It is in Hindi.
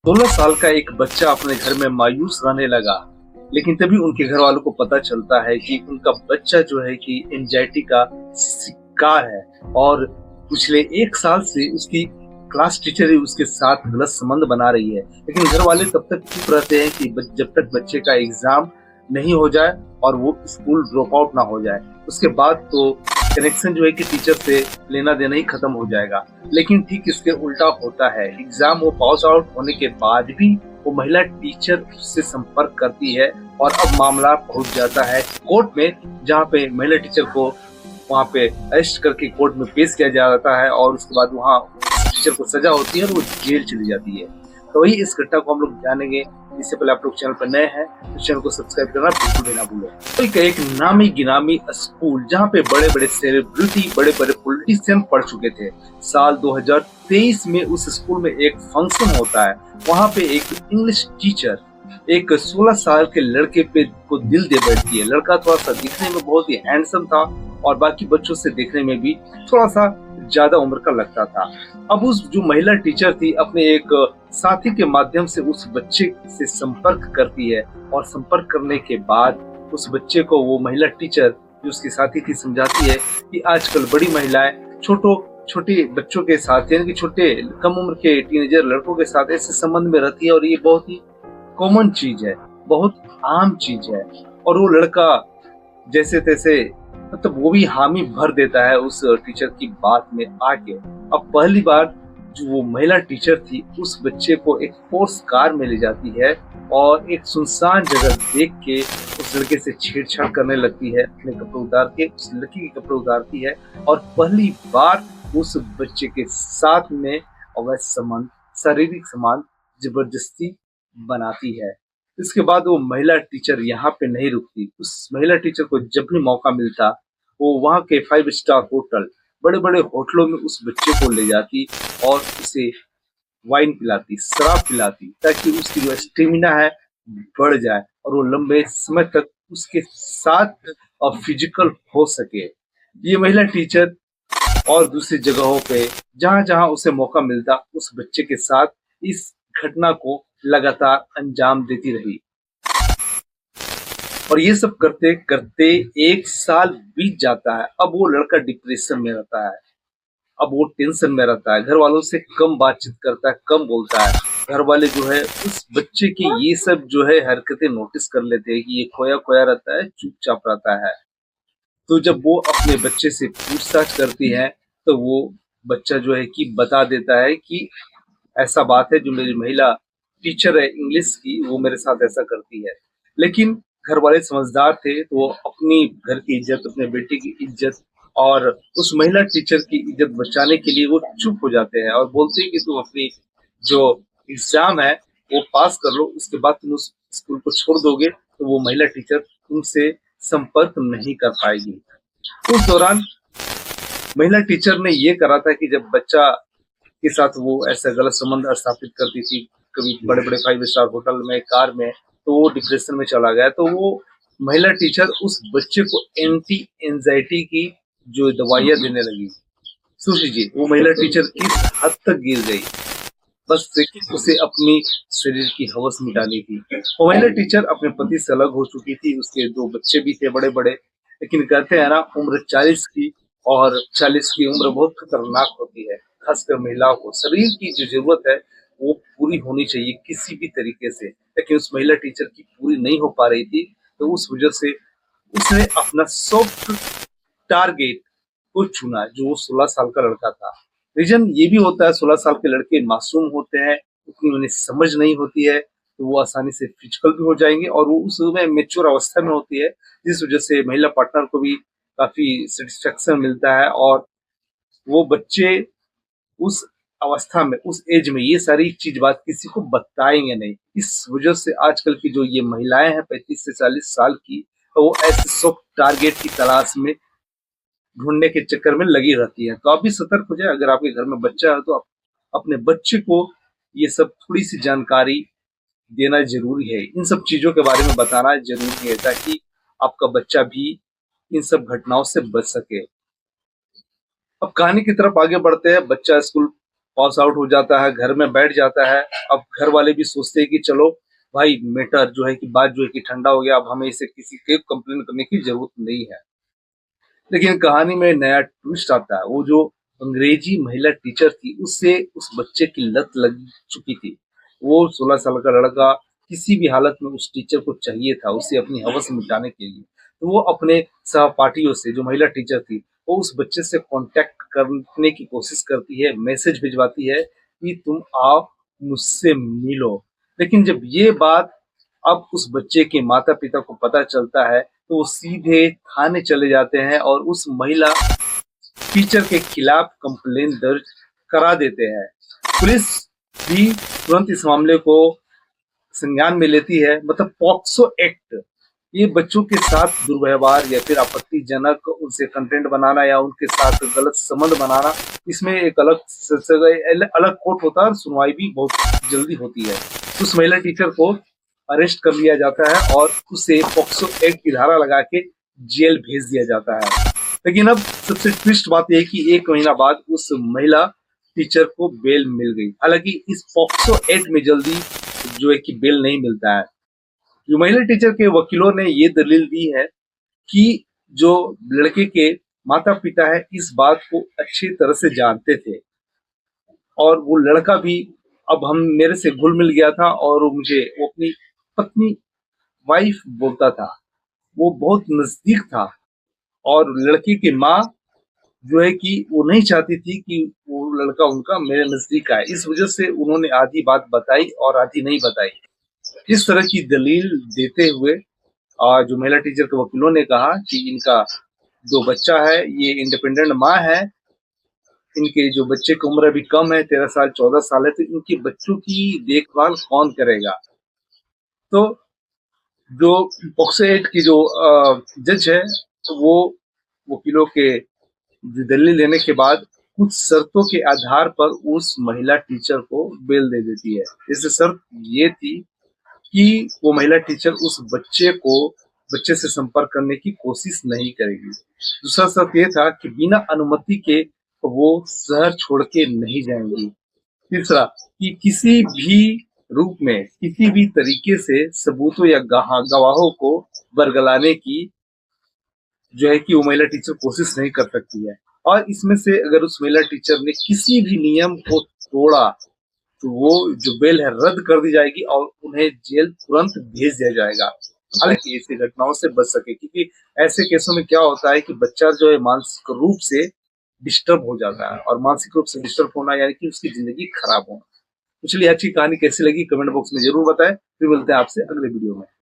16 साल का एक बच्चा अपने घर में मायूस रहने लगा। लेकिन तभी उनके घर वालों को पता चलता है कि उनका बच्चा जो है कि एंजाइटी का शिकार है। और पिछले 1 साल से उसकी क्लास टीचर ही उसके साथ गलत संबंध बना रही है। लेकिन घर वाले तब तक चुप रहते हैं कि जब तक बच्चे का एग्जाम नहीं हो जाए और वो स्कूल ड्रॉप आउट ना हो जाए। उसके बाद तो कनेक्शन जो है कि टीचर से लेना देना ही खत्म हो जाएगा। लेकिन ठीक इसके उल्टा होता है। एग्जाम वो पास आउट होने के बाद भी वो महिला टीचर उससे संपर्क करती है और अब मामला पहुंच जाता है कोर्ट में, जहां पे महिला टीचर को वहां पे अरेस्ट करके कोर्ट में पेश किया जाता है और उसके बाद वहां टीचर को सजा होती है और वो जेल चली जाती है। तो वही इस घटना को हम लोग जानेंगे। इससे पहले आप लोग चैनल पर नए हैं तो चैनल को सब्सक्राइब करना बिल्कुल भी ना भूलें। तो एक नामी गिनामी स्कूल जहाँ पे बड़े बड़े सेलिब्रिटी बड़े बड़े पॉलिटिशियन पढ़ चुके थे। साल 2023 में उस स्कूल में एक फंक्शन होता है। वहाँ पे एक इंग्लिश टीचर एक 16 साल के लड़के पे को दिल दे बैठती है। लड़का थोड़ा सा दिखने में बहुत ही हैंडसम था और बाकी बच्चों से देखने में भी थोड़ा सा ज्यादा उम्र का लगता था। अब उस जो महिला टीचर थी अपने एक साथी के माध्यम से उस बच्चे से संपर्क करती है और संपर्क करने के बाद उस बच्चे को वो महिला टीचर जो उसकी साथी थी समझाती है कि आजकल बड़ी महिलाएं छोटे बच्चों के साथ यानी कि छोटे कम उम्र के टीनेजर लड़कों के साथ ऐसे संबंध में रहती है और ये बहुत ही कॉमन चीज है, बहुत आम चीज है। और वो लड़का जैसे तैसे मतलब वो भी हामी भर देता है उस टीचर की बात में आके। अब पहली बार जो वो महिला टीचर थी उस बच्चे को एक फोर्स कार में ले जाती है और एक सुनसान जगह देख के उस लड़के से छेड़छाड़ करने लगती है। अपने कपड़े उतार के उस लड़की के कपड़े उतारती है और पहली बार उस बच्चे के साथ में अवैध संबंध, शारीरिक संबंध जबरदस्ती बनाती है। इसके बाद वो महिला टीचर यहाँ पे नहीं रुकती। उस महिला टीचर को जब भी मौका मिलता वो वहाँ के 5 स्टार होटल, बड़े बड़े होटलों में उस बच्चे को ले जाती और उसे वाइन पिलाती, शराब पिलाती, ताकि उसकी जो स्टेमिना है बढ़ जाए और वो लंबे समय तक उसके साथ फिजिकल हो सके। ये महिला टीचर और दूसरी जगहों पे जहां जहां उसे मौका मिलता उस बच्चे के साथ इस घटना को लगातार अंजाम देती रही। और ये सब करते करते 1 साल बीत जाता है। अब वो लड़का डिप्रेशन में रहता है। अब वो टेंशन में रहता है। घर वालों से कम बातचीत करता है, कम बोलता है। घर वाले जो है उस बच्चे की ये सब जो है हरकतें नोटिस कर लेते हैं कि ये खोया खोया रहता है, चुपचाप रहता है। तो जब वो अपने बच्चे से पूछताछ करती है तो वो बच्चा जो है कि बता देता है कि ऐसा बात है, जो मेरी महिला टीचर है इंग्लिश की वो मेरे साथ ऐसा करती है। लेकिन घर वाले समझदार थे तो वो अपनी घर की इज्जत, अपने बेटे की इज्जत और उस महिला टीचर की इज्जत बचाने के लिए वो चुप हो जाते हैं और बोलते हैं कि तुम अपनी जो एग्जाम है वो पास कर लो, उसके बाद तुम उस स्कूल को छोड़ दोगे तो वो महिला टीचर तुमसे संपर्क नहीं कर पाएगी। उस दौरान महिला टीचर ने ये करा था कि जब बच्चा के साथ वो ऐसा गलत संबंध स्थापित करती थी, कभी बड़े बड़े 5 स्टार होटल में, कार में, तो वो डिप्रेशन में चला गया। तो वो महिला टीचर उस बच्चे को एंटी एंजाइटी की जो दवाइयां देने लगी। सोच लीजिए वो महिला टीचर किस हद तक गिर गई, बस उसे अपनी शरीर की हवस मिटानी थी। वो महिला टीचर अपने पति से अलग हो चुकी थी, उसके 2 बच्चे भी थे बड़े बड़े। लेकिन कहते हैं ना, उम्र 40 की और 40 की उम्र बहुत खतरनाक होती है। खासकर महिलाओं को शरीर की जो जरूरत है वो पूरी होनी चाहिए किसी भी तरीके से। लेकिन उस महिला टीचर की पूरी नहीं हो पा रही थी, तो उस वजह से उसने अपना सॉफ्ट टारगेट को चुना, जो वो 16 साल का लड़का था। रीजन ये भी होता है 16 साल के लड़के मासूम होते हैं, उतनी उन्हें समझ नहीं होती है, तो वो आसानी से फिजिकल भी हो जाएंगे और वो उस समय मेच्योर अवस्था में होती है, जिस वजह से महिला पार्टनर को भी काफी सेटिस्फेक्शन मिलता है। और वो बच्चे उस अवस्था में, उस एज में ये सारी चीज बात किसी को बताएंगे नहीं। इस वजह से आजकल की जो ये महिलाएं हैं 35 से 40 साल की, तो वो ऐसे सॉफ्ट टारगेट की तलाश में ढूंढने के चक्कर में लगी रहती है। तो आप भी सतर्क हो जाए। अगर आपके घर में बच्चा है तो आप अपने बच्चे को ये सब थोड़ी सी जानकारी देना जरूरी है, इन सब चीजों के बारे में बताना जरूरी है, ताकि आपका बच्चा भी इन सब घटनाओं से बच सके। अब कहानी की तरफ आगे बढ़ते हैं। बच्चा स्कूल पास आउट हो जाता है, घर में बैठ जाता है। अब घर वाले भी सोचते हैं कि चलो भाई मैटर जो है कि बात जो है कि ठंडा हो गया, अब हमें इसे किसी के कंप्लेन करने की जरूरत नहीं है। लेकिन कहानी में नया ट्विस्ट आता है। वो जो अंग्रेजी महिला टीचर थी, उससे उस बच्चे की लत लग चुकी थी। वो 16 साल का लड़का किसी भी हालत में उस टीचर को चाहिए था, उसे अपनी हवस मिटाने के लिए। तो वो अपने सहपाठियों से, जो महिला टीचर थी, वो उस बच्चे से कांटेक्ट करने की कोशिश करती है, मैसेज भिजवाती है कि तुम आओ मुझसे मिलो। लेकिन जब ये बात अब उस बच्चे के माता पिता को पता चलता है, तो वो सीधे थाने चले जाते हैं और उस महिला टीचर के खिलाफ कंप्लेन दर्ज करा देते हैं। पुलिस भी तुरंत इस मामले को संज्ञान में लेती है। मतलब पॉक्सो एक्ट, ये बच्चों के साथ दुर्व्यवहार या फिर आपत्तिजनक उनसे कंटेंट बनाना या उनके साथ गलत संबंध बनाना, इसमें एक अलग कोर्ट होता है और सुनवाई भी बहुत जल्दी होती है। उस महिला टीचर को अरेस्ट कर लिया जाता है और उसे पॉक्सो एक्ट की धारा लगा के जेल भेज दिया जाता है। लेकिन अब सबसे ट्विस्ट बात यह है कि 1 महीना बाद उस महिला टीचर को बेल मिल गई। हालांकि इस पॉक्सो एक्ट में जल्दी जो है कि बेल नहीं मिलता है। जो महिला टीचर के वकीलों ने ये दलील दी है कि जो लड़के के माता पिता है इस बात को अच्छी तरह से जानते थे, और वो लड़का भी अब हम मेरे से घुल मिल गया था और वो अपनी पत्नी वाइफ बोलता था, वो बहुत नजदीक था। और लड़की की माँ जो है कि वो नहीं चाहती थी कि वो लड़का उनका मेरे नजदीक आए। इस वजह से उन्होंने आधी बात बताई और आधी नहीं बताई। इस तरह की दलील देते हुए जो महिला टीचर के वकीलों ने कहा कि इनका जो बच्चा है ये इंडिपेंडेंट माँ है, इनके जो बच्चे की उम्र अभी कम है, 13 साल 14 साल है, तो इनके बच्चों की देखभाल कौन करेगा। तो जो पॉक्सो एक्ट की जो जज है, तो वो वकीलों के दलील देने के बाद कुछ शर्तों के आधार पर उस महिला टीचर को बेल दे देती है। जैसे शर्त ये थी कि वो महिला टीचर उस बच्चे से संपर्क करने की कोशिश नहीं करेगी। दूसरा शर्त ये था कि बिना अनुमति के वो शहर छोड़ के नहीं जाएंगी। तीसरा कि किसी भी रूप में, किसी भी तरीके से सबूतों या गवाहों को बरगलाने की जो है कि वो महिला टीचर कोशिश नहीं कर सकती है। और इसमें से अगर उस महिला टीचर ने किसी भी नियम को तोड़ा, तो वो जो बेल है रद्द कर दी जाएगी और उन्हें जेल तुरंत भेज दिया जाएगा, हालांकि ऐसी घटनाओं से बच सके। क्योंकि ऐसे केसों में क्या होता है कि बच्चा जो है मानसिक रूप से डिस्टर्ब हो जाता है, और मानसिक रूप से डिस्टर्ब होना यानी कि उसकी जिंदगी खराब होना। तो चलिए, अच्छी कहानी कैसी लगी कमेंट बॉक्स में जरूर बताएं। फिर मिलते हैं आपसे अगले वीडियो में।